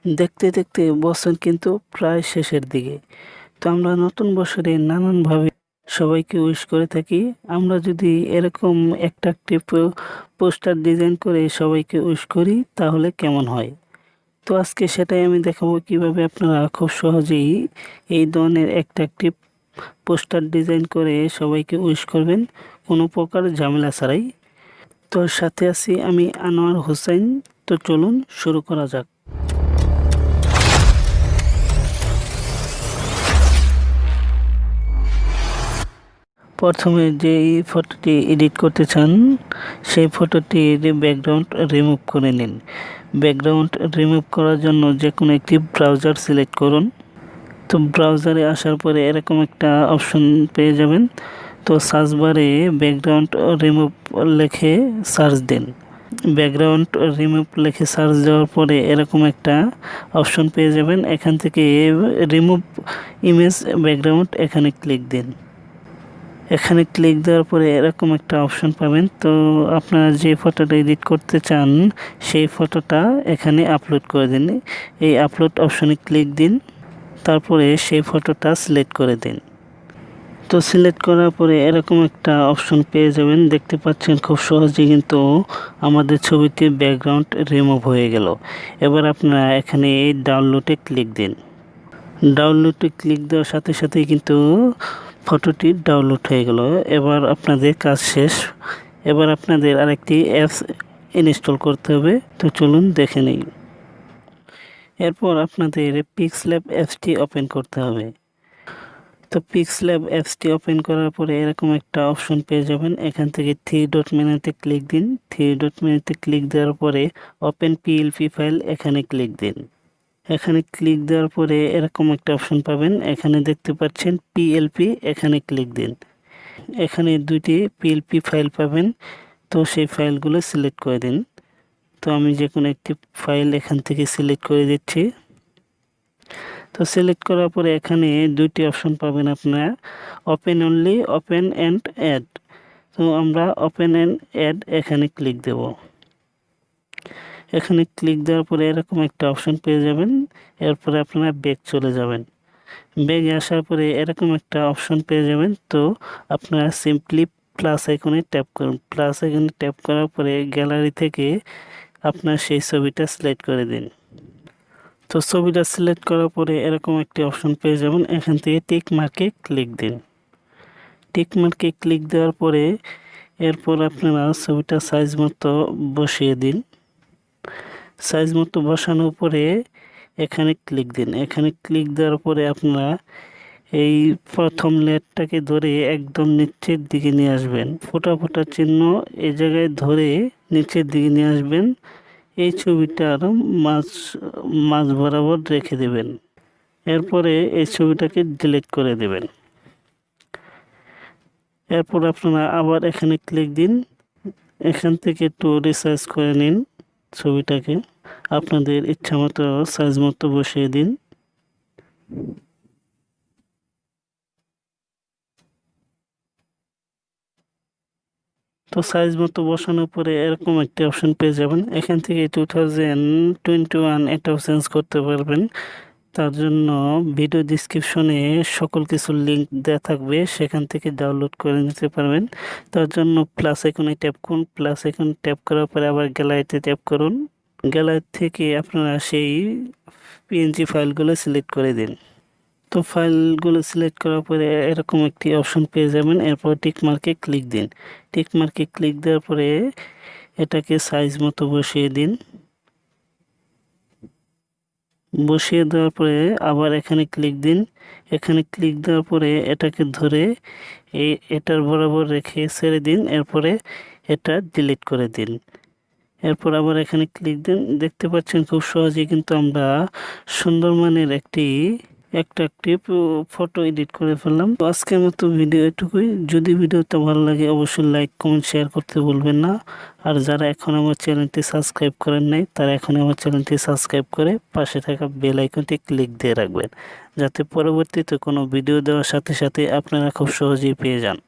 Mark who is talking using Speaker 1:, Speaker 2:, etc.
Speaker 1: দেখতে দেখতে বছর কিন্তু প্রায় শেষের দিকে। তো আমরা নতুন বছরে নানানভাবে সবাইকে উইশ করে থাকি। আমরা যদি এরকম অ্যাট্রাকটিভ পোস্টার ডিজাইন করে সবাইকে উইশ করি তাহলে কেমন হয়? তো আজকে সেটাই আমি দেখাবো কিভাবে আপনারা খুব সহজেই এই ধরনের অ্যাট্রাকটিভ পোস্টার ডিজাইন করে সবাইকে উইশ করবেন কোনো প্রকার ঝামেলা ছাড়াই। তো সাথে আছি আমি আনোয়ার হোসেন। তো চলুন শুরু করা যাক। প্রথমে যেই ফটোটি এডিট করতে চান সেই ফটোটির ব্যাকগ্রাউন্ড রিমুভ করে নিন। ব্যাকগ্রাউন্ড রিমুভ করার জন্য যে কোনো একটি ব্রাউজার সিলেক্ট করুন। তো ব্রাউজারে আসার পরে এরকম একটা অপশন পেয়ে যাবেন। তো সার্চ বারে ব্যাকগ্রাউন্ড রিমুভ লিখে সার্চ দিন। ব্যাকগ্রাউন্ড রিমুভ লিখে সার্চ দেওয়ার পরে এরকম একটা অপশন পেয়ে যাবেন। এখান থেকে রিমুভ ইমেজ ব্যাকগ্রাউন্ড এখানে ক্লিক দিন। এখানে ক্লিক দেওয়ার পরে এরকম একটা অপশন পাবেন। তো আপনারা যে ফটোটা এডিট করতে চান সেই ফটোটা এখানে আপলোড করে দিন। এই আপলোড অপশনে ক্লিক দিন, তারপরে সেই ফটোটা সিলেক্ট করে দিন। তো সিলেক্ট করার পরে এরকম একটা অপশন পেয়ে যাবেন। দেখতে পাচ্ছেন খুব সহজে কিন্তু আমাদের ছবিটির ব্যাকগ্রাউন্ড রিমুভ হয়ে গেল। এবার আপনারা এখানে ডাউনলোডে ক্লিক দিন। ডাউনলোডে ক্লিক দেওয়ার সাথে সাথেই কিন্তু ফটোটি ডাউনলোড হয়ে গেল। এবার আপনাদের কাজ শেষ। এবার আপনাদের আরেকটি অ্যাপস ইনস্টল করতে হবে। তো চলুন দেখে নিই। এরপর আপনাদের পিক্সল্যাব অ্যাপসটি ওপেন করতে হবে। তো পিক্সল্যাব অ্যাপসটি ওপেন করার পরে এরকম একটা অপশন পেয়ে যাবেন। এখান থেকে থ্রি ডট মেনুতে ক্লিক দিন। থ্রি ডট মেনুতে ক্লিক দেওয়ার পরে ওপেন পিএলপি ফাইল এখানে ক্লিক দিন। এখানে ক্লিক দেওয়ার পরে এরকম একটা অপশন পাবেন। এখানে দেখতে পাচ্ছেন পিএলপি, এখানে ক্লিক দিন। এখানে দুইটি পিএলপি ফাইল পাবেন। তো সেই ফাইলগুলো সিলেক্ট করে দিন। তো আমি যে কোনো একটি ফাইল এখান থেকে সিলেক্ট করে দিচ্ছি। তো সিলেক্ট করার পরে এখানে দুইটি অপশন পাবেন আপনারা, open only, open and add. তো আমরা ওপেন অ্যান্ড অ্যাড এখানে ক্লিক দেব। এখানে ক্লিক দেওয়ার পরে এরকম একটা অপশন পেয়ে যাবেন। এরপরে আপনারা ব্যাক চলে যাবেন। ব্যাগে আসার পরে এরকম একটা অপশন পেয়ে যাবেন। তো আপনারা সিম্পলি প্লাস আইকনে ট্যাপ করুন। প্লাস আইকনে ট্যাপ করার পরে গ্যালারি থেকে আপনার সেই ছবিটা সিলেক্ট করে দিন। তো ছবিটা সিলেক্ট করার পরে এরকম একটি অপশন পেয়ে যাবেন। এখান থেকে টিক মার্কে ক্লিক দিন। টিক মার্কে ক্লিক দেওয়ার পরে এরপর আপনারা ছবিটা সাইজ মতো বসিয়ে দিন। সাইজ মতো বসানোর পরে এখানে ক্লিক দিন। এখানে ক্লিক দেওয়ার পরে আপনারা এই প্রথম লেয়ারটাকে ধরে একদম নিচের দিকে নিয়ে আসবেন। ফোঁটা ফোঁটা চিহ্ন এই জায়গায় ধরে নিচের দিকে নিয়ে আসবেন। এই ছবিটা আরও মাঝ বরাবর রেখে দেবেন। এরপরে এই ছবিটাকে ডিলিট করে দেবেন। এরপর আপনারা আবার এখানে ক্লিক দিন। এখান থেকে একটু রিসাইজ করে নিন ছবিটাকে। আপনাদের ইচ্ছা মতো সাইজ মতো বসিয়ে দিন। তো সাইজ মতো বসানোর পরে এরকম একটি অপশন পেয়ে যাবেন। এখান থেকে 2021 এটাও চেঞ্জ করতে পারবেন। তার জন্য ভিডিও ডিসক্রিপশনে সকল কিছুর লিঙ্ক দেওয়া থাকবে, সেখান থেকে ডাউনলোড করে নিতে পারবেন। তার জন্য প্লাস আইকনে ট্যাপ করুন। প্লাস আইকনে ট্যাপ করার পরে আবার গ্যালারিতে ট্যাপ করুন। গ্যালারি থেকে আপনারা সেই পিএনজি ফাইলগুলো সিলেক্ট করে দিন। তো ফাইলগুলো সিলেক্ট করার পরে এরকম একটি অপশন পেয়ে যাবেন। এরপর টিক মার্কে ক্লিক দিন। টিক মার্কে ক্লিক দেওয়ার পরে এটাকে সাইজ মতো বসিয়ে দিন। বসিয়ে দেওয়ার পরে আবার এখানে ক্লিক দিন। এখানে ক্লিক দেওয়ার পরে এটাকে ধরে এটার বরাবর রেখে ছেড়ে দিন। এরপরে এটা ডিলিট করে দিন। এরপর আবার এখানে ক্লিক দিন। দেখতে পাচ্ছেন খুব সহজেই কিন্তু আমরা সুন্দর মানের একটি অ্যাট্রাকটিভ ফটো এডিট করে ফেললাম। তো আজকের মতো ভিডিও এটুকুই। যদি ভিডিওটা ভালো লাগে অবশ্যই লাইক, কমেন্ট, শেয়ার করতে ভুলবেন না। আর যারা এখন আমার চ্যানেলটি সাবস্ক্রাইব করেন নাই তারা এখন আমার চ্যানেলটি সাবস্ক্রাইব করে পাশে থাকা বেল আইকনটি ক্লিক দিয়ে রাখবেন, যাতে পরবর্তীতে কোনো ভিডিও দেওয়ার সাথে সাথে আপনারা খুব সহজেই পেয়ে যান।